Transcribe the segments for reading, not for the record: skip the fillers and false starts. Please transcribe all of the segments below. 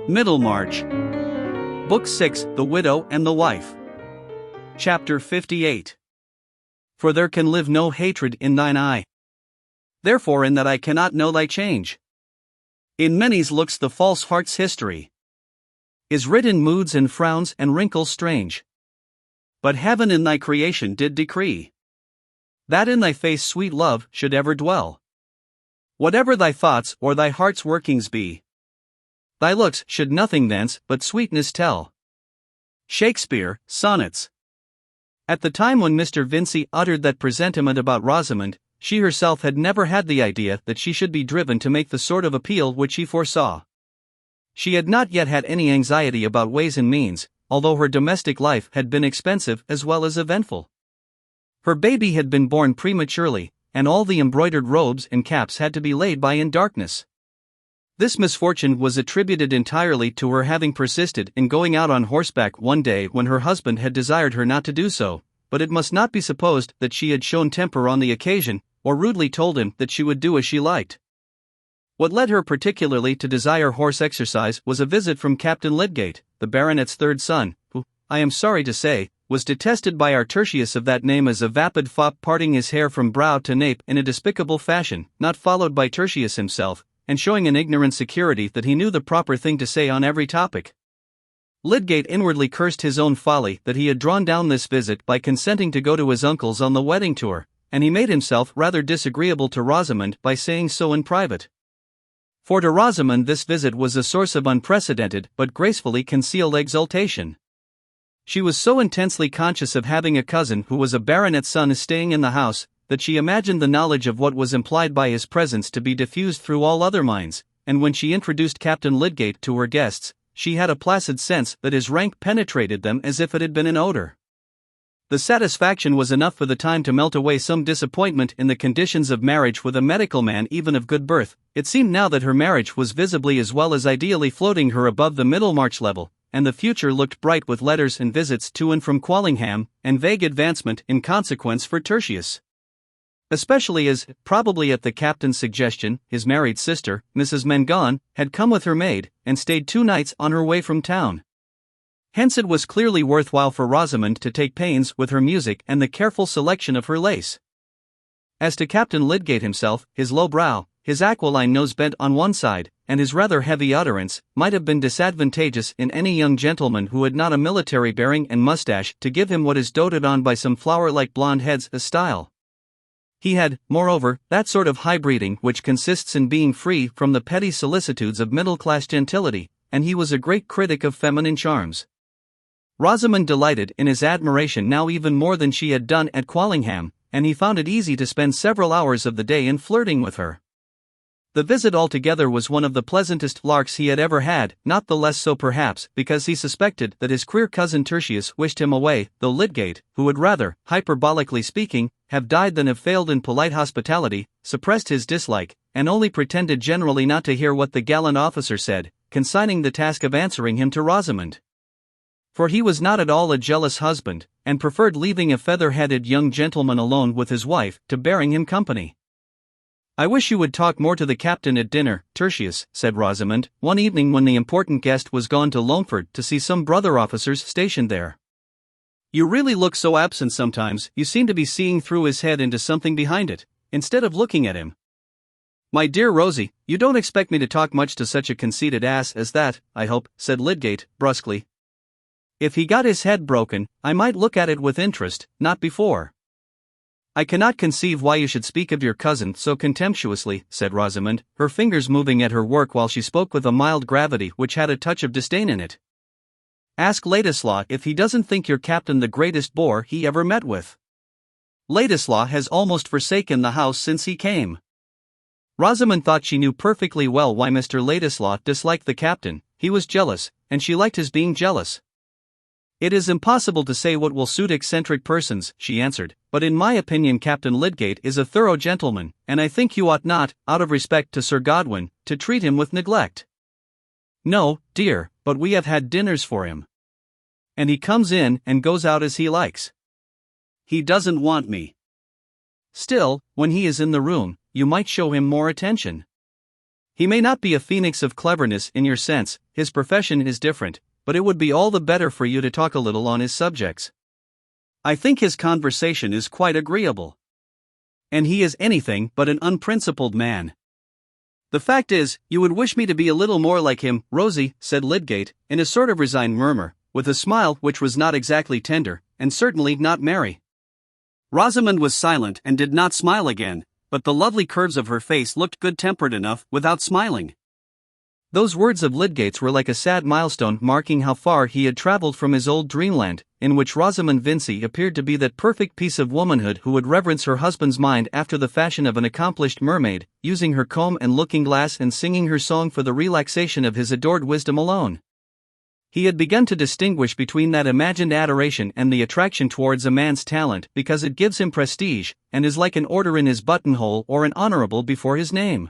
Middlemarch. Book 6, The Widow and the Wife. Chapter 58. For there can live no hatred in thine eye. Therefore in that I cannot know thy change. In many's looks the false heart's history is writ in moods and frowns and wrinkles strange. But heaven in thy creation did decree that in thy face sweet love should ever dwell. Whatever thy thoughts or thy heart's workings be, thy looks should nothing thence but sweetness tell. Shakespeare, Sonnets. At the time when Mr. Vincy uttered that presentiment about Rosamond, she herself had never had the idea that she should be driven to make the sort of appeal which he foresaw. She had not yet had any anxiety about ways and means, although her domestic life had been expensive as well as eventful. Her baby had been born prematurely, and all the embroidered robes and caps had to be laid by in darkness. This misfortune was attributed entirely to her having persisted in going out on horseback one day when her husband had desired her not to do so, but it must not be supposed that she had shown temper on the occasion, or rudely told him that she would do as she liked. What led her particularly to desire horse exercise was a visit from Captain Lydgate, the baronet's third son, who, I am sorry to say, was detested by our Tertius of that name as a vapid fop parting his hair from brow to nape in a despicable fashion, not followed by Tertius himself, and showing an ignorant security that he knew the proper thing to say on every topic. Lydgate inwardly cursed his own folly that he had drawn down this visit by consenting to go to his uncle's on the wedding tour, and he made himself rather disagreeable to Rosamond by saying so in private. For to Rosamond this visit was a source of unprecedented but gracefully concealed exultation. She was so intensely conscious of having a cousin who was a baronet's son staying in the house, that she imagined the knowledge of what was implied by his presence to be diffused through all other minds, and when she introduced Captain Lydgate to her guests, she had a placid sense that his rank penetrated them as if it had been an odor. The satisfaction was enough for the time to melt away some disappointment in the conditions of marriage with a medical man even of good birth. It seemed now that her marriage was visibly as well as ideally floating her above the Middlemarch level, and the future looked bright with letters and visits to and from Quallingham, and vague advancement in consequence for Tertius. Especially as, probably at the captain's suggestion, his married sister, Mrs. Mengon, had come with her maid, and stayed 2 nights on her way from town. Hence it was clearly worthwhile for Rosamond to take pains with her music and the careful selection of her lace. As to Captain Lydgate himself, his low brow, his aquiline nose bent on one side, and his rather heavy utterance, might have been disadvantageous in any young gentleman who had not a military bearing and moustache to give him what is doted on by some flower-like blonde heads a style. He had, moreover, that sort of high breeding which consists in being free from the petty solicitudes of middle-class gentility, and he was a great critic of feminine charms. Rosamond delighted in his admiration now even more than she had done at Quallingham, and he found it easy to spend several hours of the day in flirting with her. The visit altogether was one of the pleasantest larks he had ever had, not the less so perhaps because he suspected that his queer cousin Tertius wished him away, though Lydgate, who would rather, hyperbolically speaking, have died than have failed in polite hospitality, suppressed his dislike, and only pretended generally not to hear what the gallant officer said, consigning the task of answering him to Rosamond. For he was not at all a jealous husband, and preferred leaving a feather-headed young gentleman alone with his wife to bearing him company. I wish you would talk more to the captain at dinner, Tertius, said Rosamond, one evening when the important guest was gone to Loamford to see some brother officers stationed there. You really look so absent sometimes, you seem to be seeing through his head into something behind it, instead of looking at him. My dear Rosie, you don't expect me to talk much to such a conceited ass as that, I hope, said Lydgate, brusquely. If he got his head broken, I might look at it with interest, not before. I cannot conceive why you should speak of your cousin so contemptuously, said Rosamond, her fingers moving at her work while she spoke with a mild gravity which had a touch of disdain in it. Ask Ladislaw if he doesn't think your captain the greatest bore he ever met with. Ladislaw has almost forsaken the house since he came. Rosamond thought she knew perfectly well why Mr. Ladislaw disliked the captain. He was jealous, and she liked his being jealous. It is impossible to say what will suit eccentric persons, she answered, but in my opinion Captain Lydgate is a thorough gentleman, and I think you ought not, out of respect to Sir Godwin, to treat him with neglect. No, dear, but we have had dinners for him. And he comes in and goes out as he likes. He doesn't want me. Still, when he is in the room, you might show him more attention. He may not be a phoenix of cleverness in your sense, his profession is different, but it would be all the better for you to talk a little on his subjects. I think his conversation is quite agreeable. And he is anything but an unprincipled man. The fact is, you would wish me to be a little more like him, Rosie, said Lydgate, in a sort of resigned murmur, with a smile which was not exactly tender, and certainly not merry. Rosamond was silent and did not smile again, but the lovely curves of her face looked good-tempered enough without smiling. Those words of Lydgate's were like a sad milestone marking how far he had travelled from his old dreamland, in which Rosamond Vincy appeared to be that perfect piece of womanhood who would reverence her husband's mind after the fashion of an accomplished mermaid, using her comb and looking-glass and singing her song for the relaxation of his adored wisdom alone. He had begun to distinguish between that imagined adoration and the attraction towards a man's talent because it gives him prestige, and is like an order in his buttonhole or an honorable before his name.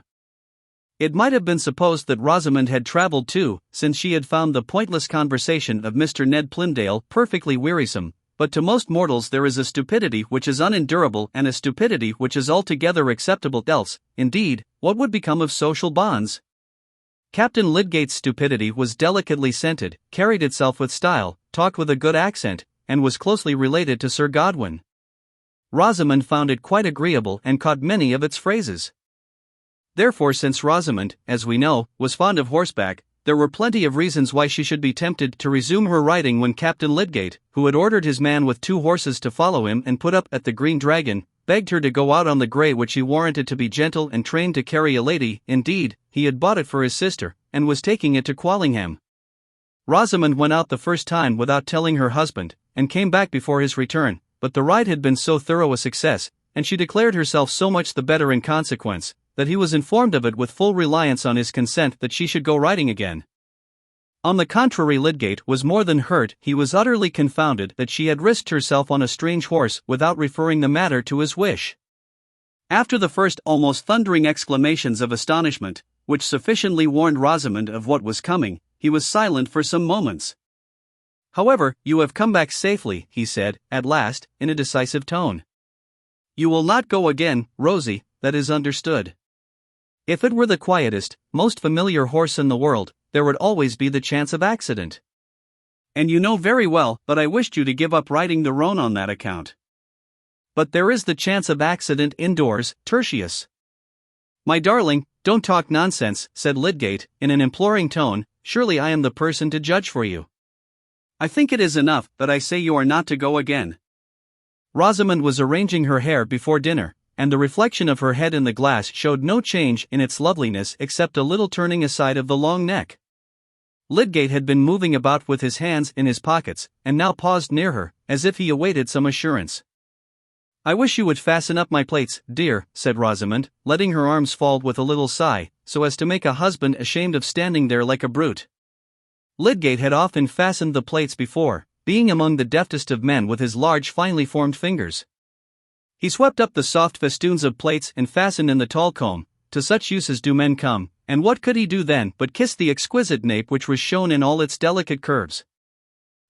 It might have been supposed that Rosamond had travelled too, since she had found the pointless conversation of Mr. Ned Plymdale perfectly wearisome, but to most mortals there is a stupidity which is unendurable and a stupidity which is altogether acceptable, else, indeed, what would become of social bonds? Captain Lydgate's stupidity was delicately scented, carried itself with style, talked with a good accent, and was closely related to Sir Godwin. Rosamond found it quite agreeable and caught many of its phrases. Therefore, since Rosamond, as we know, was fond of horseback, there were plenty of reasons why she should be tempted to resume her riding when Captain Lydgate, who had ordered his man with 2 horses to follow him and put up at the Green Dragon, begged her to go out on the grey which he warranted to be gentle and trained to carry a lady. Indeed, he had bought it for his sister, and was taking it to Quallingham. Rosamond went out the first time without telling her husband, and came back before his return, but the ride had been so thorough a success, and she declared herself so much the better in consequence, that he was informed of it with full reliance on his consent that she should go riding again. On the contrary, Lydgate was more than hurt, he was utterly confounded that she had risked herself on a strange horse without referring the matter to his wish. After the first almost thundering exclamations of astonishment, which sufficiently warned Rosamond of what was coming, he was silent for some moments. However, you have come back safely, he said, at last, in a decisive tone. You will not go again, Rosie, that is understood. If it were the quietest, most familiar horse in the world, there would always be the chance of accident. And you know very well that I wished you to give up riding the roan on that account. But there is the chance of accident indoors, Tertius. My darling, don't talk nonsense, said Lydgate, in an imploring tone. Surely I am the person to judge for you. I think it is enough that I say you are not to go again. Rosamond was arranging her hair before dinner, and the reflection of her head in the glass showed no change in its loveliness except a little turning aside of the long neck. Lydgate had been moving about with his hands in his pockets, and now paused near her, as if he awaited some assurance. I wish you would fasten up my plates, dear, said Rosamond, letting her arms fall with a little sigh, so as to make a husband ashamed of standing there like a brute. Lydgate had often fastened the plates before, being among the deftest of men with his large finely formed fingers. He swept up the soft festoons of plates and fastened in the tall comb. To such uses do men come, and what could he do then but kiss the exquisite nape which was shown in all its delicate curves?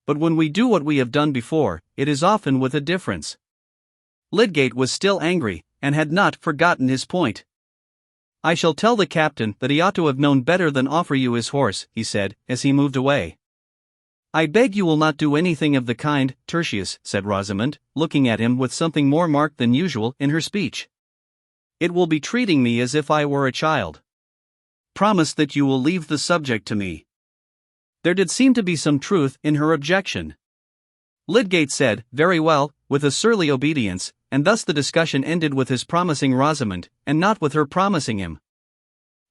But when we do what we have done before, it is often with a difference. Lydgate was still angry, and had not forgotten his point. I shall tell the captain that he ought to have known better than offer you his horse, he said, as he moved away. I beg you will not do anything of the kind, Tertius, said Rosamond, looking at him with something more marked than usual in her speech. It will be treating me as if I were a child. Promise that you will leave the subject to me. There did seem to be some truth in her objection. Lydgate said, very well, with a surly obedience, and thus the discussion ended with his promising Rosamond, and not with her promising him.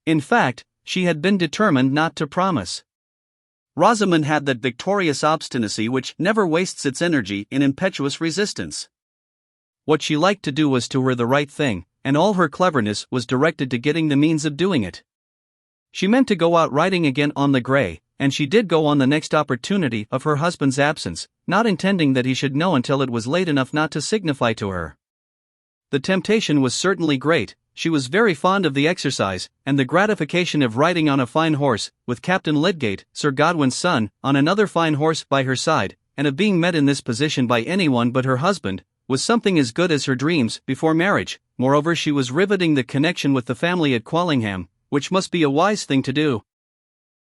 In fact, she had been determined not to promise. Rosamond had that victorious obstinacy which never wastes its energy in impetuous resistance. What she liked to do was to her the right thing, and all her cleverness was directed to getting the means of doing it. She meant to go out riding again on the grey, and she did go on the next opportunity of her husband's absence, not intending that he should know until it was late enough not to signify to her. The temptation was certainly great. She was very fond of the exercise, and the gratification of riding on a fine horse, with Captain Lydgate, Sir Godwin's son, on another fine horse by her side, and of being met in this position by anyone but her husband, was something as good as her dreams before marriage. Moreover, she was riveting the connection with the family at Quallingham, which must be a wise thing to do.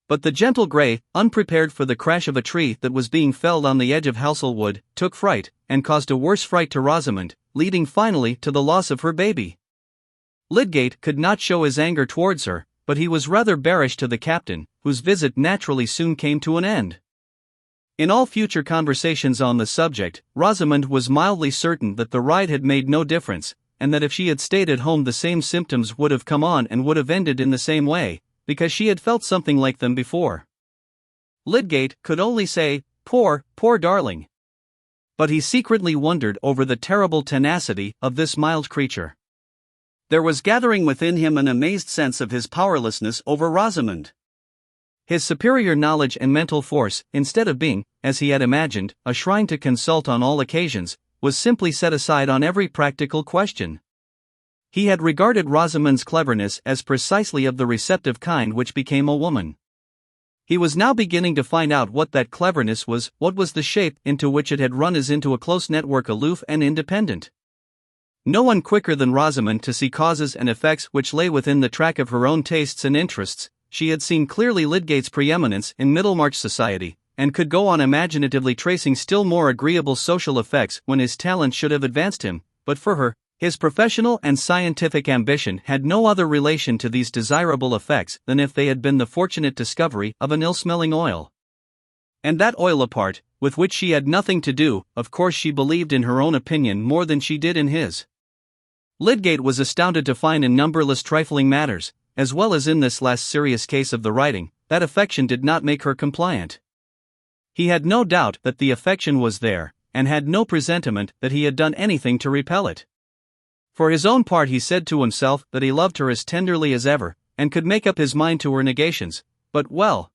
But the gentle Grey, unprepared for the crash of a tree that was being felled on the edge of Hasselwood, took fright, and caused a worse fright to Rosamond, leading finally to the loss of her baby. Lydgate could not show his anger towards her, but he was rather bearish to the captain, whose visit naturally soon came to an end. In all future conversations on the subject, Rosamond was mildly certain that the ride had made no difference, and that if she had stayed at home the same symptoms would have come on and would have ended in the same way, because she had felt something like them before. Lydgate could only say, "Poor, poor darling." But he secretly wondered over the terrible tenacity of this mild creature. There was gathering within him an amazed sense of his powerlessness over Rosamond. His superior knowledge and mental force, instead of being, as he had imagined, a shrine to consult on all occasions, was simply set aside on every practical question. He had regarded Rosamond's cleverness as precisely of the receptive kind which became a woman. He was now beginning to find out what that cleverness was, what was the shape into which it had run as into a close network, aloof and independent. No one quicker than Rosamond to see causes and effects which lay within the track of her own tastes and interests. She had seen clearly Lydgate's preeminence in Middlemarch society, and could go on imaginatively tracing still more agreeable social effects when his talent should have advanced him, but for her, his professional and scientific ambition had no other relation to these desirable effects than if they had been the fortunate discovery of an ill-smelling oil. And that oil apart, with which she had nothing to do, of course she believed in her own opinion more than she did in his. Lydgate was astounded to find in numberless trifling matters, as well as in this last serious case of the writing, that affection did not make her compliant. He had no doubt that the affection was there, and had no presentiment that he had done anything to repel it. For his own part he said to himself that he loved her as tenderly as ever, and could make up his mind to her negations, but well.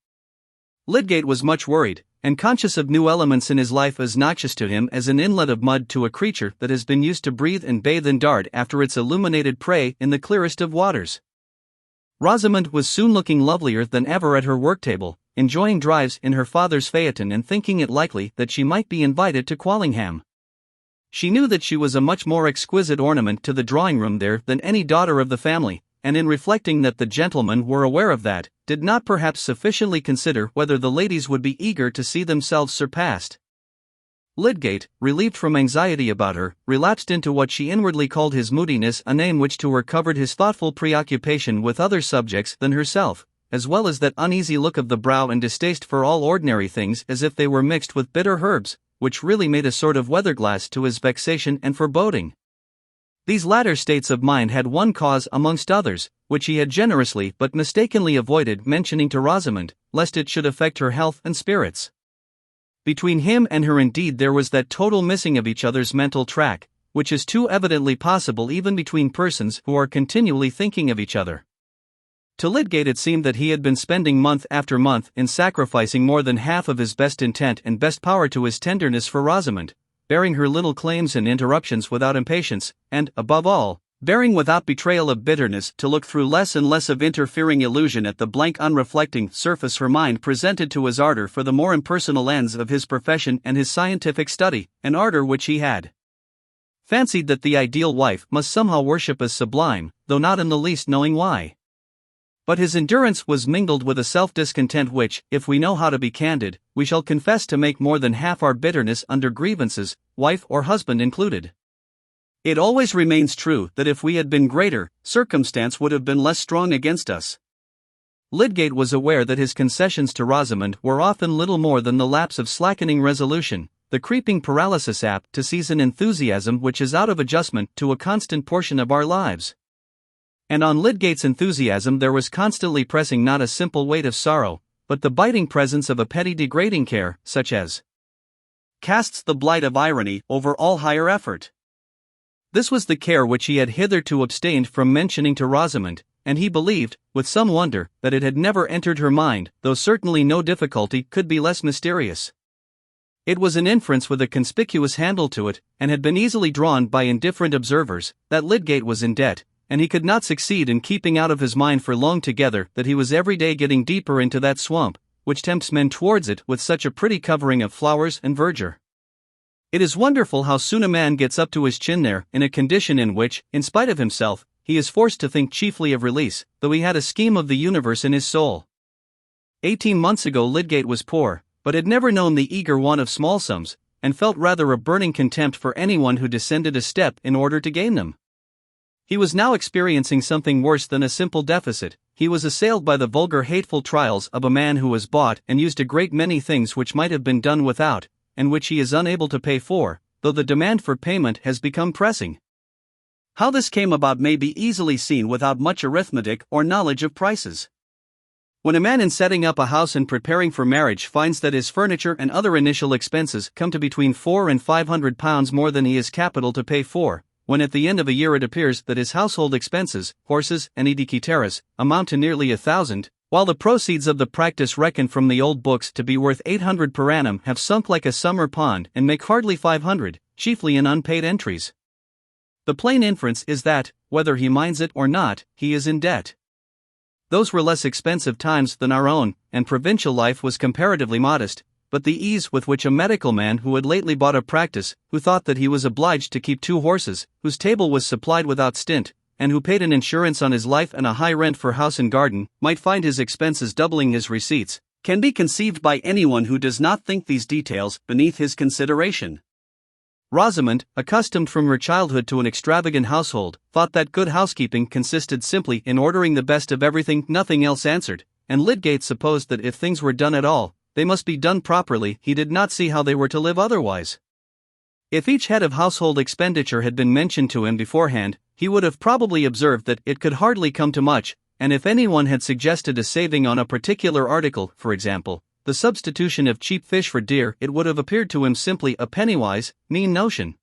Lydgate was much worried, and conscious of new elements in his life as noxious to him as an inlet of mud to a creature that has been used to breathe and bathe and dart after its illuminated prey in the clearest of waters. Rosamond was soon looking lovelier than ever at her work-table, enjoying drives in her father's phaeton and thinking it likely that she might be invited to Quallingham. She knew that she was a much more exquisite ornament to the drawing-room there than any daughter of the family, and in reflecting that the gentlemen were aware of that, did not perhaps sufficiently consider whether the ladies would be eager to see themselves surpassed. Lydgate, relieved from anxiety about her, relapsed into what she inwardly called his moodiness, a name which to her covered his thoughtful preoccupation with other subjects than herself, as well as that uneasy look of the brow and distaste for all ordinary things as if they were mixed with bitter herbs, which really made a sort of weatherglass to his vexation and foreboding. These latter states of mind had one cause amongst others, which he had generously but mistakenly avoided mentioning to Rosamond, lest it should affect her health and spirits. Between him and her indeed there was that total missing of each other's mental track, which is too evidently possible even between persons who are continually thinking of each other. To Lydgate it seemed that he had been spending month after month in sacrificing more than half of his best intent and best power to his tenderness for Rosamond, bearing her little claims and interruptions without impatience, and, above all, bearing without betrayal of bitterness to look through less and less of interfering illusion at the blank unreflecting surface her mind presented to his ardor for the more impersonal ends of his profession and his scientific study, an ardor which he had fancied that the ideal wife must somehow worship as sublime, though not in the least knowing why. But his endurance was mingled with a self-discontent which, if we know how to be candid, we shall confess to make more than half our bitterness under grievances, wife or husband included. It always remains true that if we had been greater, circumstance would have been less strong against us. Lydgate was aware that his concessions to Rosamond were often little more than the lapse of slackening resolution, the creeping paralysis apt to seize an enthusiasm which is out of adjustment to a constant portion of our lives. And on Lydgate's enthusiasm there was constantly pressing not a simple weight of sorrow, but the biting presence of a petty degrading care, such as casts the blight of irony over all higher effort. This was the care which he had hitherto abstained from mentioning to Rosamond, and he believed, with some wonder, that it had never entered her mind, though certainly no difficulty could be less mysterious. It was an inference with a conspicuous handle to it, and had been easily drawn by indifferent observers, that Lydgate was in debt, and he could not succeed in keeping out of his mind for long together that he was every day getting deeper into that swamp, which tempts men towards it with such a pretty covering of flowers and verdure. It is wonderful how soon a man gets up to his chin there, in a condition in which, in spite of himself, he is forced to think chiefly of release, though he had a scheme of the universe in his soul. 18 months ago Lydgate was poor, but had never known the eager want of small sums, and felt rather a burning contempt for anyone who descended a step in order to gain them. He was now experiencing something worse than a simple deficit. He was assailed by the vulgar hateful trials of a man who has bought and used a great many things which might have been done without, and which he is unable to pay for, though the demand for payment has become pressing. How this came about may be easily seen without much arithmetic or knowledge of prices. When a man in setting up a house and preparing for marriage finds that his furniture and other initial expenses come to between £400 and £500 more than he has capital to pay for, when at the end of a year it appears that his household expenses, horses and ediciteras, amount to nearly £1,000, while the proceeds of the practice reckoned from the old books to be worth £800 per annum have sunk like a summer pond and make hardly £500, chiefly in unpaid entries. The plain inference is that, whether he minds it or not, he is in debt. Those were less expensive times than our own, and provincial life was comparatively modest, but the ease with which a medical man who had lately bought a practice, who thought that he was obliged to keep 2 horses, whose table was supplied without stint, and who paid an insurance on his life and a high rent for house and garden, might find his expenses doubling his receipts, can be conceived by anyone who does not think these details beneath his consideration. Rosamond, accustomed from her childhood to an extravagant household, thought that good housekeeping consisted simply in ordering the best of everything, nothing else answered, and Lydgate supposed that if things were done at all, they must be done properly. He did not see how they were to live otherwise. If each head of household expenditure had been mentioned to him beforehand, he would have probably observed that it could hardly come to much, and if anyone had suggested a saving on a particular article, for example, the substitution of cheap fish for deer, it would have appeared to him simply a pennywise, mean notion.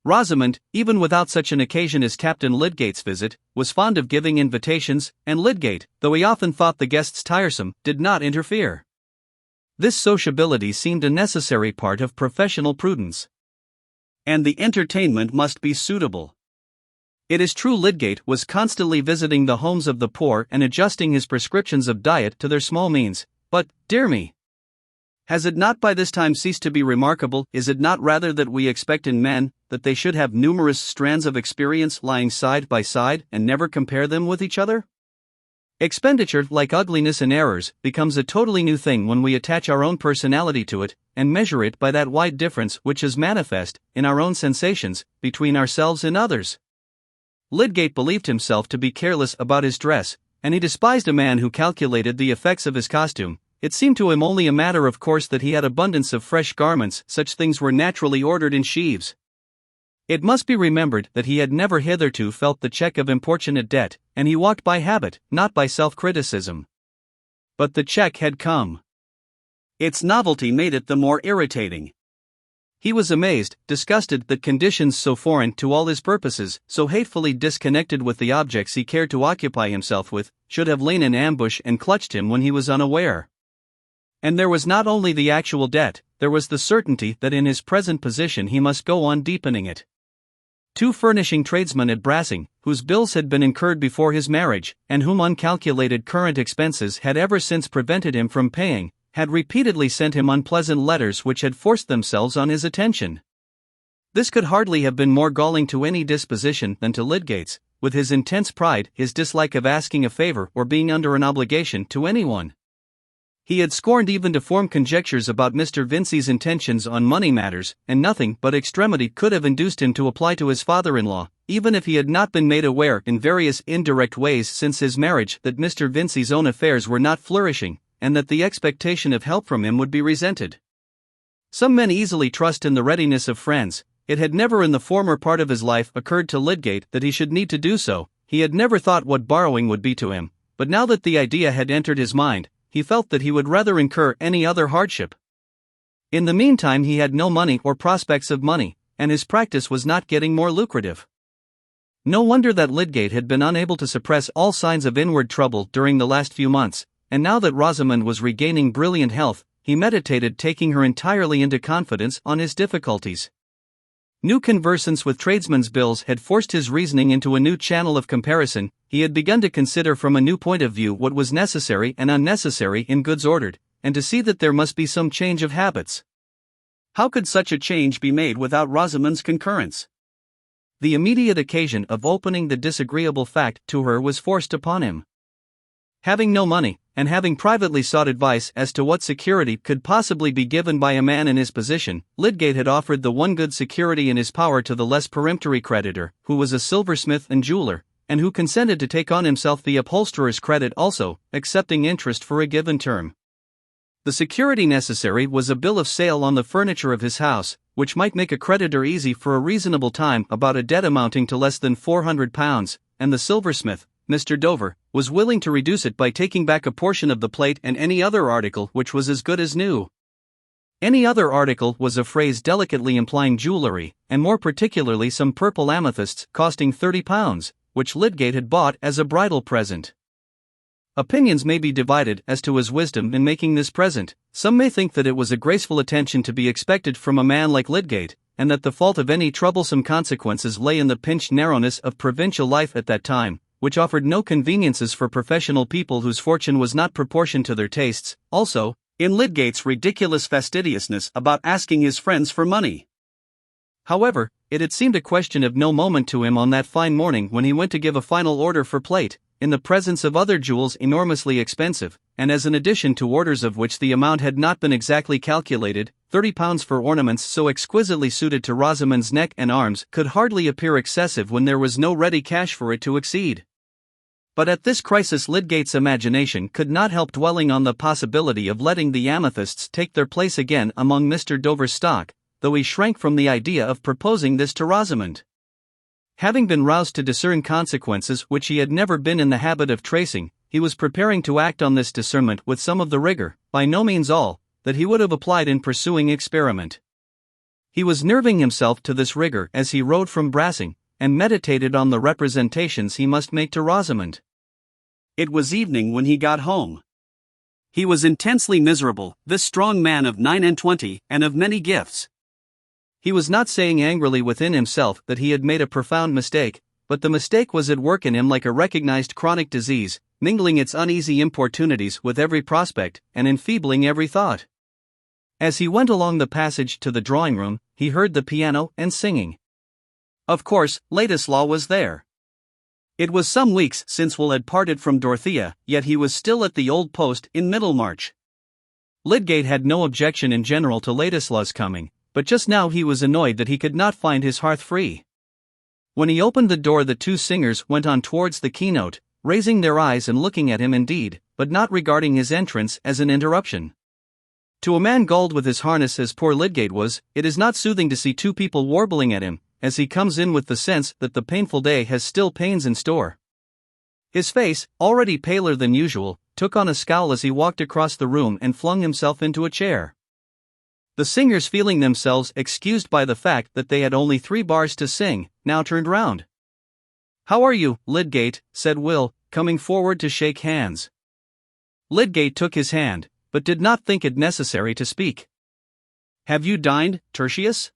Rosamond, even without such an occasion as Captain Lydgate's visit, was fond of giving invitations, and Lydgate, though he often thought the guests tiresome, did not interfere. This sociability seemed a necessary part of professional prudence. And the entertainment must be suitable. It is true Lydgate was constantly visiting the homes of the poor and adjusting his prescriptions of diet to their small means, but, dear me, has it not by this time ceased to be remarkable? Is it not rather that we expect in men that they should have numerous strands of experience lying side by side and never compare them with each other? Expenditure, like ugliness and errors, becomes a totally new thing when we attach our own personality to it, and measure it by that wide difference which is manifest, in our own sensations, between ourselves and others. Lydgate believed himself to be careless about his dress, and he despised a man who calculated the effects of his costume. It seemed to him only a matter of course that he had abundance of fresh garments. Such things were naturally ordered in sheaves. It must be remembered that he had never hitherto felt the check of importunate debt, and he walked by habit, not by self-criticism. But the check had come. Its novelty made it the more irritating. He was amazed, disgusted that conditions so foreign to all his purposes, so hatefully disconnected with the objects he cared to occupy himself with, should have lain in ambush and clutched him when he was unaware. And there was not only the actual debt, there was the certainty that in his present position he must go on deepening it. 2 furnishing tradesmen at Brassing, whose bills had been incurred before his marriage, and whom uncalculated current expenses had ever since prevented him from paying, had repeatedly sent him unpleasant letters which had forced themselves on his attention. This could hardly have been more galling to any disposition than to Lydgate's, with his intense pride, his dislike of asking a favor or being under an obligation to anyone. He had scorned even to form conjectures about Mr. Vincy's intentions on money matters, and nothing but extremity could have induced him to apply to his father-in-law, even if he had not been made aware in various indirect ways since his marriage that Mr. Vincy's own affairs were not flourishing, and that the expectation of help from him would be resented. Some men easily trust in the readiness of friends. It had never in the former part of his life occurred to Lydgate that he should need to do so. He had never thought what borrowing would be to him, but now that the idea had entered his mind, he felt that he would rather incur any other hardship. In the meantime he had no money or prospects of money, and his practice was not getting more lucrative. No wonder that Lydgate had been unable to suppress all signs of inward trouble during the last few months, and now that Rosamond was regaining brilliant health, he meditated taking her entirely into confidence on his difficulties. New conversance with tradesmen's bills had forced his reasoning into a new channel of comparison. He had begun to consider from a new point of view what was necessary and unnecessary in goods ordered, and to see that there must be some change of habits. How could such a change be made without Rosamond's concurrence? The immediate occasion of opening the disagreeable fact to her was forced upon him. Having no money, and having privately sought advice as to what security could possibly be given by a man in his position, Lydgate had offered the one good security in his power to the less peremptory creditor, who was a silversmith and jeweler, and who consented to take on himself the upholsterer's credit also, accepting interest for a given term. The security necessary was a bill of sale on the furniture of his house, which might make a creditor easy for a reasonable time about a debt amounting to less than £400, and the silversmith, Mr. Dover, was willing to reduce it by taking back a portion of the plate and any other article which was as good as new. Any other article was a phrase delicately implying jewellery, and more particularly some purple amethysts costing £30, which Lydgate had bought as a bridal present. Opinions may be divided as to his wisdom in making this present. Some may think that it was a graceful attention to be expected from a man like Lydgate, and that the fault of any troublesome consequences lay in the pinched narrowness of provincial life at that time, which offered no conveniences for professional people whose fortune was not proportioned to their tastes, also, in Lydgate's ridiculous fastidiousness about asking his friends for money. However, it had seemed a question of no moment to him on that fine morning when he went to give a final order for plate, in the presence of other jewels enormously expensive, and as an addition to orders of which the amount had not been exactly calculated. £30 for ornaments so exquisitely suited to Rosamond's neck and arms could hardly appear excessive when there was no ready cash for it to exceed. But at this crisis Lydgate's imagination could not help dwelling on the possibility of letting the amethysts take their place again among Mr. Dover's stock, though he shrank from the idea of proposing this to Rosamond. Having been roused to discern consequences which he had never been in the habit of tracing, he was preparing to act on this discernment with some of the rigor, by no means all, that he would have applied in pursuing experiment. He was nerving himself to this rigor as he rode from Brassing, and meditated on the representations he must make to Rosamond. It was evening when he got home. He was intensely miserable, this strong man of 29 and of many gifts. He was not saying angrily within himself that he had made a profound mistake, but the mistake was at work in him like a recognized chronic disease, mingling its uneasy importunities with every prospect, and enfeebling every thought. As he went along the passage to the drawing-room, he heard the piano and singing. Of course, Ladislaw was there. It was some weeks since Will had parted from Dorothea, yet he was still at the old post in Middlemarch. Lydgate had no objection in general to Ladislaw's coming, but just now he was annoyed that he could not find his hearth free. When he opened the door the two singers went on towards the keynote, raising their eyes and looking at him indeed, but not regarding his entrance as an interruption. To a man galled with his harness as poor Lydgate was, it is not soothing to see two people warbling at him, as he comes in with the sense that the painful day has still pains in store. His face, already paler than usual, took on a scowl as he walked across the room and flung himself into a chair. The singers, feeling themselves excused by the fact that they had only 3 bars to sing, now turned round. "How are you, Lydgate?" said Will, coming forward to shake hands. Lydgate took his hand, but did not think it necessary to speak. "Have you dined, Tertius?"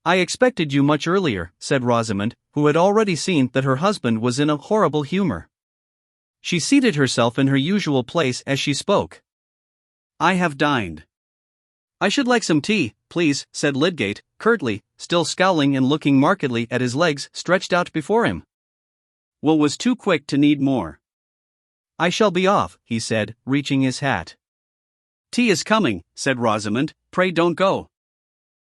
"I expected you much earlier," said Rosamond, who had already seen that her husband was in a horrible humor. She seated herself in her usual place as she spoke. "I have dined." "I should like some tea, please," said Lydgate, curtly, still scowling and looking markedly at his legs stretched out before him. Will was too quick to need more. "I shall be off," he said, reaching his hat. "Tea is coming," said Rosamond, "pray don't go."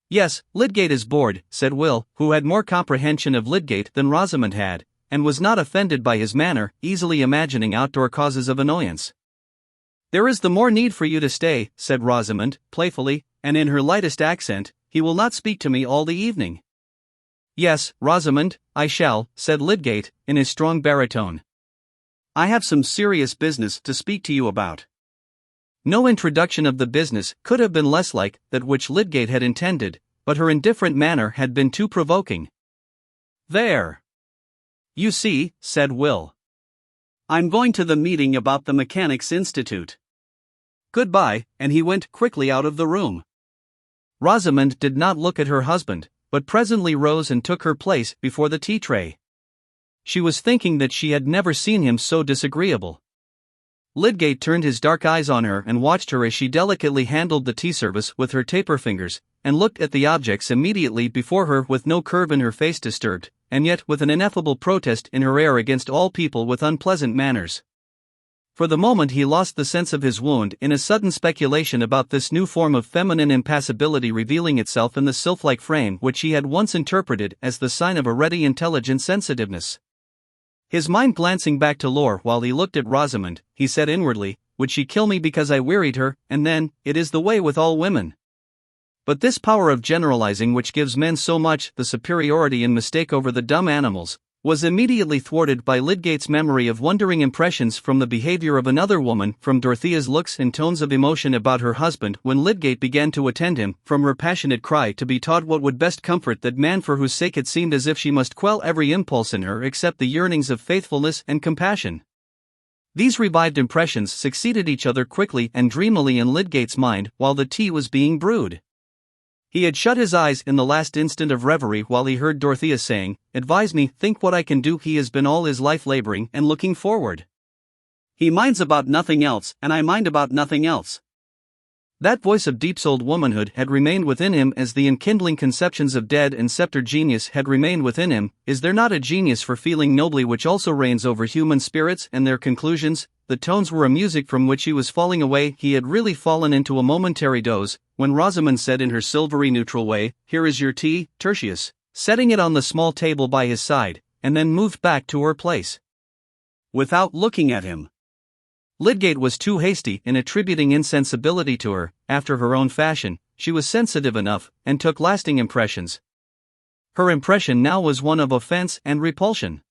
"Yes, Lydgate is bored," said Will, who had more comprehension of Lydgate than Rosamond had, and was not offended by his manner, easily imagining outdoor causes of annoyance. "There is the more need for you to stay," said Rosamond, playfully, and in her lightest accent. "He will not speak to me all the evening." "Yes, Rosamond, I shall," said Lydgate, in his strong baritone. "I have some serious business to speak to you about." No introduction of the business could have been less like that which Lydgate had intended, but her indifferent manner had been too provoking. "There. You see," said Will. "I'm going to the meeting about the Mechanics' Institute. Goodbye," and he went quickly out of the room. Rosamond did not look at her husband, but presently rose and took her place before the tea tray. She was thinking that she had never seen him so disagreeable. Lydgate turned his dark eyes on her and watched her as she delicately handled the tea service with her taper fingers, and looked at the objects immediately before her with no curve in her face disturbed, and yet with an ineffable protest in her air against all people with unpleasant manners. For the moment he lost the sense of his wound in a sudden speculation about this new form of feminine impassibility revealing itself in the sylph-like frame which he had once interpreted as the sign of a ready intelligent sensitiveness. His mind glancing back to lore while he looked at Rosamond, he said inwardly, "Would she kill me because I wearied her?" And then, "It is the way with all women." But this power of generalizing which gives men so much the superiority in mistake over the dumb animals, was immediately thwarted by Lydgate's memory of wondering impressions from the behavior of another woman, from Dorothea's looks and tones of emotion about her husband when Lydgate began to attend him, from her passionate cry to be taught what would best comfort that man for whose sake it seemed as if she must quell every impulse in her except the yearnings of faithfulness and compassion. These revived impressions succeeded each other quickly and dreamily in Lydgate's mind while the tea was being brewed. He had shut his eyes in the last instant of reverie while he heard Dorothea saying, "Advise me, think what I can do." He has been all his life laboring and looking forward. He minds about nothing else, and I mind about nothing else. That voice of deep-souled womanhood had remained within him as the enkindling conceptions of dead and sceptred genius had remained within him. Is there not a genius for feeling nobly which also reigns over human spirits and their conclusions? The tones were a music from which he was falling away. He had really fallen into a momentary doze, when Rosamond said in her silvery neutral way, "Here is your tea, Tertius," setting it on the small table by his side, and then moved back to her place. Without looking at him. Lydgate was too hasty in attributing insensibility to her. After her own fashion, she was sensitive enough, and took lasting impressions. Her impression now was one of offense and repulsion.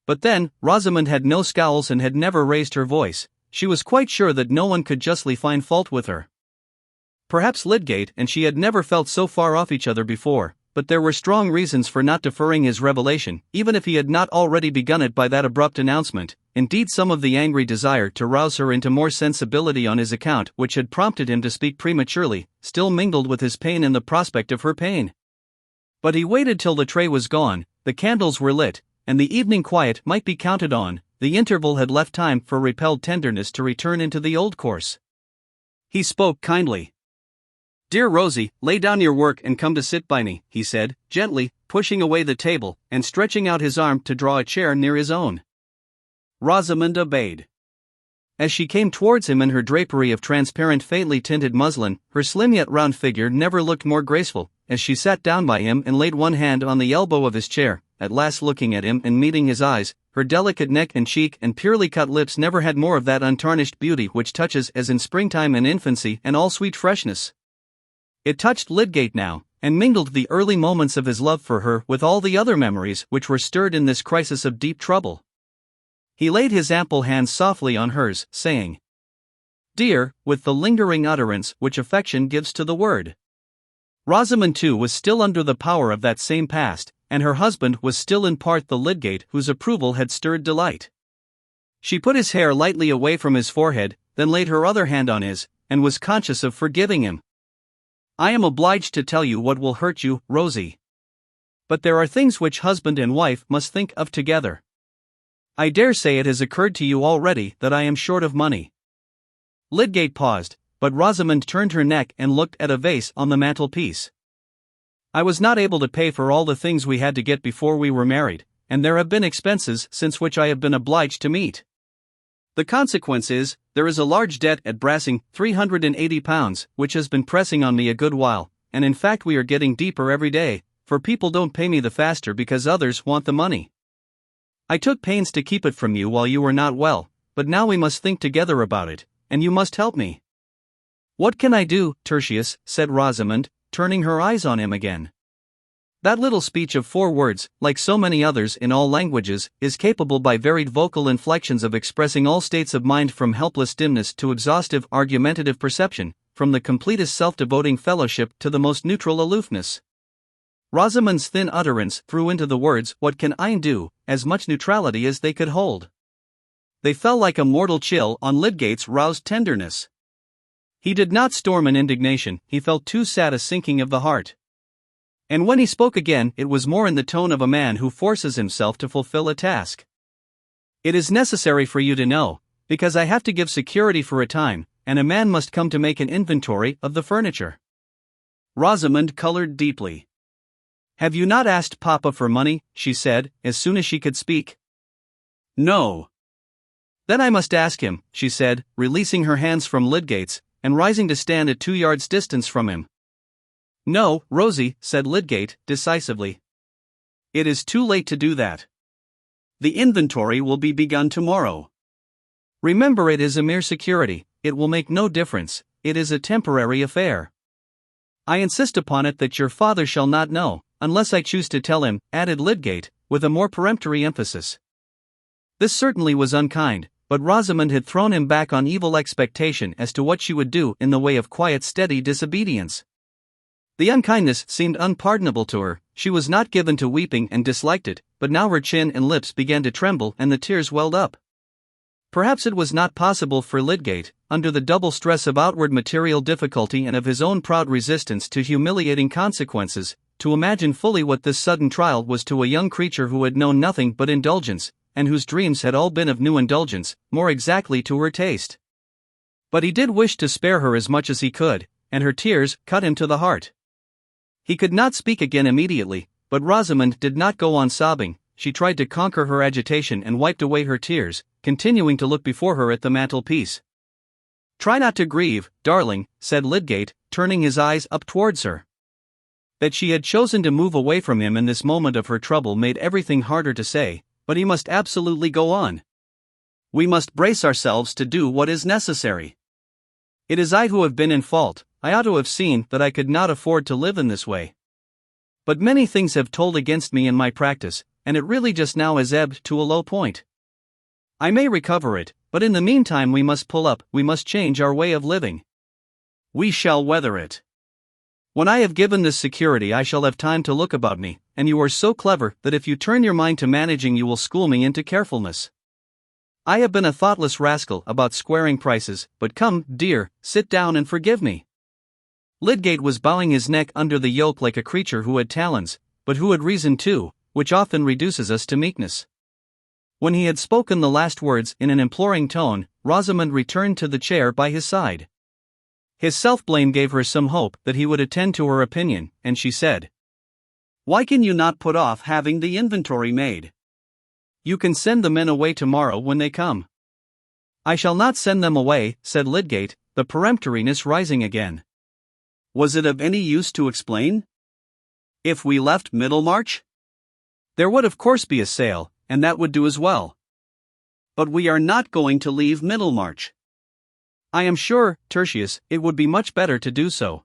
But then, Rosamond had no scowls and had never raised her voice. She was quite sure that no one could justly find fault with her. Perhaps Lydgate and she had never felt so far off each other before, but there were strong reasons for not deferring his revelation, even if he had not already begun it by that abrupt announcement. Indeed, some of the angry desire to rouse her into more sensibility on his account, which had prompted him to speak prematurely, still mingled with his pain in the prospect of her pain. But he waited till the tray was gone, the candles were lit, and the evening quiet might be counted on. The interval had left time for repelled tenderness to return into the old course. He spoke kindly. "Dear Rosie, lay down your work and come to sit by me," he said, gently, pushing away the table, and stretching out his arm to draw a chair near his own. Rosamond obeyed. As she came towards him in her drapery of transparent faintly tinted muslin, her slim yet round figure never looked more graceful. As she sat down by him and laid one hand on the elbow of his chair, at last looking at him and meeting his eyes, her delicate neck and cheek and purely cut lips never had more of that untarnished beauty which touches as in springtime and infancy and all sweet freshness. It touched Lydgate now, and mingled the early moments of his love for her with all the other memories which were stirred in this crisis of deep trouble. He laid his ample hand softly on hers, saying, "Dear," with the lingering utterance which affection gives to the word. Rosamond too was still under the power of that same past, and her husband was still in part the Lydgate whose approval had stirred delight. She put his hair lightly away from his forehead, then laid her other hand on his, and was conscious of forgiving him. "I am obliged to tell you what will hurt you, Rosie. But there are things which husband and wife must think of together. I dare say it has occurred to you already that I am short of money." Lydgate paused, but Rosamond turned her neck and looked at a vase on the mantelpiece. "I was not able to pay for all the things we had to get before we were married, and there have been expenses since which I have been obliged to meet. The consequence is, there is a large debt at Brassing, £380, which has been pressing on me a good while, and in fact we are getting deeper every day, for people don't pay me the faster because others want the money. I took pains to keep it from you while you were not well, but now we must think together about it, and you must help me." "What can I do, Tertius?" said Rosamond, turning her eyes on him again. That little speech of 4 words, like so many others in all languages, is capable by varied vocal inflections of expressing all states of mind from helpless dimness to exhaustive argumentative perception, from the completest self-devoting fellowship to the most neutral aloofness. Rosamond's thin utterance threw into the words "what can I do" as much neutrality as they could hold. They fell like a mortal chill on Lydgate's roused tenderness. He did not storm in indignation, he felt too sad a sinking of the heart. And when he spoke again, it was more in the tone of a man who forces himself to fulfill a task. "It is necessary for you to know, because I have to give security for a time, and a man must come to make an inventory of the furniture. Rosamond colored deeply. "Have you not asked Papa for money?" she said, as soon as she could speak. "No." "Then I must ask him," she said, releasing her hands from Lydgate's, and rising to stand at 2 yards' distance from him. "No, Rosie," said Lydgate, decisively. "It is too late to do that. The inventory will be begun tomorrow. Remember, it is a mere security, it will make no difference, it is a temporary affair. I insist upon it that your father shall not know, unless I choose to tell him," added Lydgate, with a more peremptory emphasis. This certainly was unkind, but Rosamond had thrown him back on evil expectation as to what she would do in the way of quiet, steady disobedience. The unkindness seemed unpardonable to her. She was not given to weeping and disliked it, but now her chin and lips began to tremble and the tears welled up. Perhaps it was not possible for Lydgate, under the double stress of outward material difficulty and of his own proud resistance to humiliating consequences, to imagine fully what this sudden trial was to a young creature who had known nothing but indulgence, and whose dreams had all been of new indulgence, more exactly to her taste. But he did wish to spare her as much as he could, and her tears cut him to the heart. He could not speak again immediately, but Rosamond did not go on sobbing. She tried to conquer her agitation and wiped away her tears, continuing to look before her at the mantelpiece. "Try not to grieve, darling," said Lydgate, turning his eyes up towards her. That she had chosen to move away from him in this moment of her trouble made everything harder to say, but he must absolutely go on. "We must brace ourselves to do what is necessary. It is I who have been in fault. I ought to have seen that I could not afford to live in this way. But many things have told against me in my practice, and it really just now has ebbed to a low point. I may recover it, but in the meantime we must pull up, we must change our way of living. We shall weather it. When I have given this security I shall have time to look about me, and you are so clever that if you turn your mind to managing you will school me into carefulness. I have been a thoughtless rascal about squaring prices, but come, dear, sit down and forgive me." Lydgate was bowing his neck under the yoke like a creature who had talons, but who had reason too, which often reduces us to meekness. When he had spoken the last words in an imploring tone, Rosamond returned to the chair by his side. His self-blame gave her some hope that he would attend to her opinion, and she said, "Why can you not put off having the inventory made? You can send the men away tomorrow when they come." "I shall not send them away," said Lydgate, the peremptoriness rising again. Was it of any use to explain? If we left Middlemarch? There would of course be a sale, and that would do as well. But we are not going to leave Middlemarch. I am sure, Tertius, it would be much better to do so.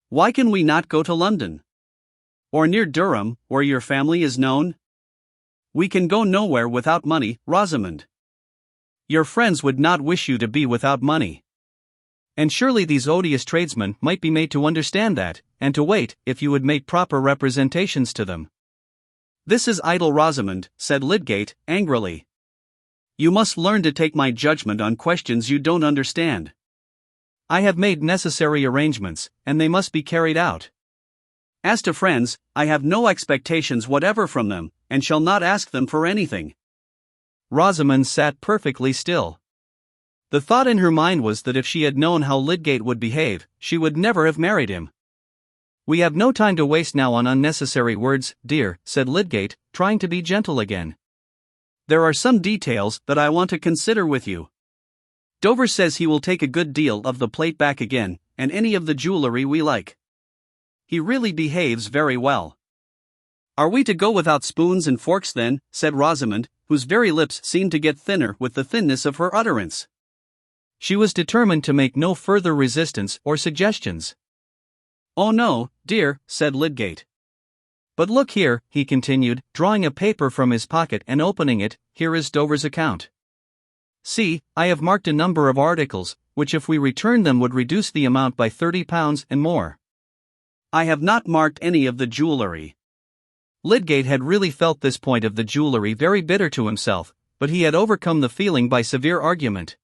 Why can we not go to London? Or near Durham, where your family is known? We can go nowhere without money, Rosamond. Your friends would not wish you to be without money. And surely these odious tradesmen might be made to understand that, and to wait, if you would make proper representations to them. This is idle, Rosamond, said Lydgate, angrily. You must learn to take my judgment on questions you don't understand. I have made necessary arrangements, and they must be carried out. As to friends, I have no expectations whatever from them, and shall not ask them for anything. Rosamond sat perfectly still. The thought in her mind was that if she had known how Lydgate would behave, she would never have married him. We have no time to waste now on unnecessary words, dear, said Lydgate, trying to be gentle again. There are some details that I want to consider with you. Dover says he will take a good deal of the plate back again, and any of the jewellery we like. He really behaves very well. Are we to go without spoons and forks then, said Rosamond, whose very lips seemed to get thinner with the thinness of her utterance. She was determined to make no further resistance or suggestions. Oh no, dear, said Lydgate. But look here, he continued, drawing a paper from his pocket and opening it, here is Dover's account. See, I have marked a number of articles, which if we returned them would reduce the amount by £30 and more. I have not marked any of the jewellery. Lydgate had really felt this point of the jewellery very bitter to himself, but he had overcome the feeling by severe argument.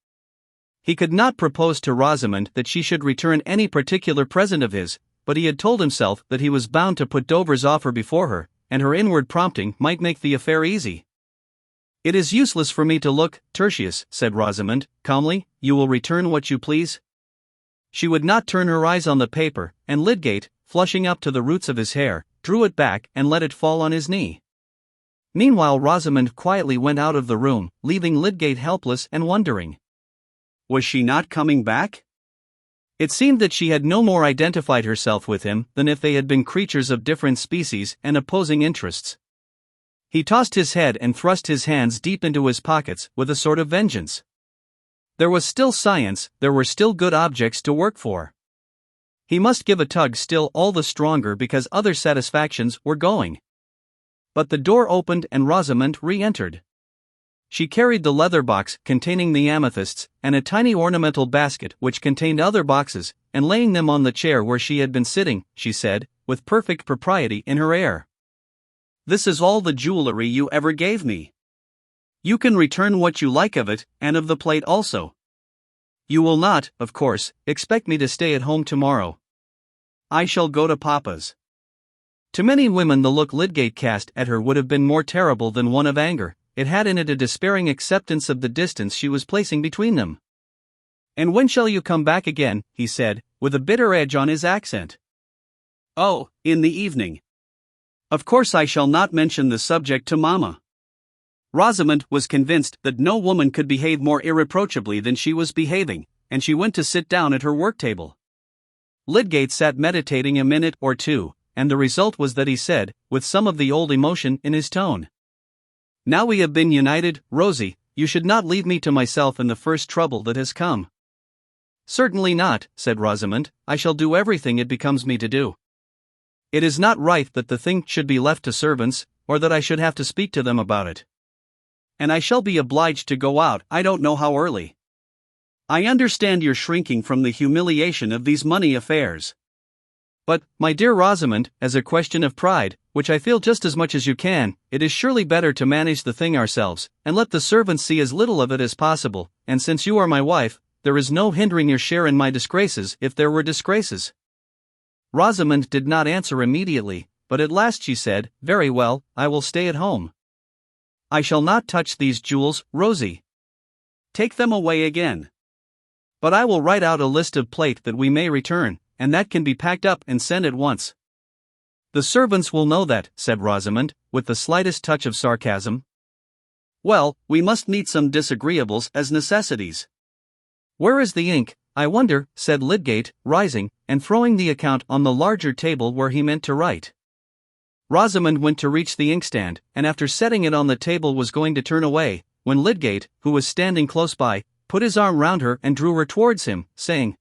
He could not propose to Rosamond that she should return any particular present of his, but he had told himself that he was bound to put Dover's offer before her, and her inward prompting might make the affair easy. It is useless for me to look, Tertius, said Rosamond, calmly, you will return what you please. She would not turn her eyes on the paper, and Lydgate, flushing up to the roots of his hair, drew it back and let it fall on his knee. Meanwhile, Rosamond quietly went out of the room, leaving Lydgate helpless and wondering. Was she not coming back? It seemed that she had no more identified herself with him than if they had been creatures of different species and opposing interests. He tossed his head and thrust his hands deep into his pockets with a sort of vengeance. There was still science, there were still good objects to work for. He must give a tug still all the stronger because other satisfactions were going. But the door opened and Rosamond re-entered. She carried the leather box containing the amethysts, and a tiny ornamental basket which contained other boxes, and laying them on the chair where she had been sitting, she said, with perfect propriety in her air. "This is all the jewelry you ever gave me. You can return what you like of it, and of the plate also. You will not, of course, expect me to stay at home tomorrow. I shall go to Papa's." To many women the look Lydgate cast at her would have been more terrible than one of anger. It had in it a despairing acceptance of the distance she was placing between them. "And when shall you come back again?" he said, with a bitter edge on his accent. "Oh, in the evening. Of course I shall not mention the subject to Mamma." Rosamond was convinced that no woman could behave more irreproachably than she was behaving, and she went to sit down at her work table. Lydgate sat meditating a minute or two, and the result was that he said, with some of the old emotion in his tone, "Now we have been united, Rosie, you should not leave me to myself in the first trouble that has come." "Certainly not," said Rosamond, "I shall do everything it becomes me to do. It is not right that the thing should be left to servants, or that I should have to speak to them about it. And I shall be obliged to go out, I don't know how early. I understand you're shrinking from the humiliation of these money affairs. But, my dear Rosamond, as a question of pride, which I feel just as much as you can, it is surely better to manage the thing ourselves, and let the servants see as little of it as possible, and since you are my wife, there is no hindering your share in my disgraces if there were disgraces." Rosamond did not answer immediately, but at last she said, "Very well, I will stay at home. I shall not touch these jewels, Rosie. Take them away again. But I will write out a list of plate that we may return, and that can be packed up and sent at once." "The servants will know that," said Rosamond, with the slightest touch of sarcasm. "Well, we must meet some disagreeables as necessities." "Where is the ink, I wonder?" said Lydgate, rising, and throwing the account on the larger table where he meant to write. Rosamond went to reach the inkstand, and after setting it on the table was going to turn away, when Lydgate, who was standing close by, put his arm round her and drew her towards him, saying,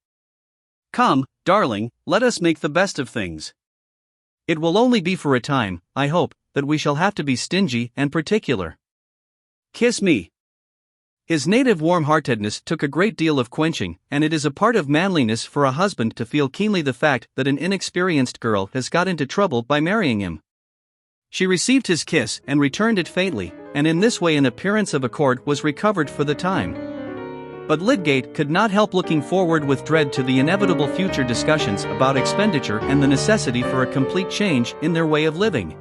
"Come, darling, let us make the best of things. It will only be for a time, I hope, that we shall have to be stingy and particular. Kiss me." His native warm-heartedness took a great deal of quenching, and it is a part of manliness for a husband to feel keenly the fact that an inexperienced girl has got into trouble by marrying him. She received his kiss and returned it faintly, and in this way an appearance of accord was recovered for the time. But Lydgate could not help looking forward with dread to the inevitable future discussions about expenditure and the necessity for a complete change in their way of living.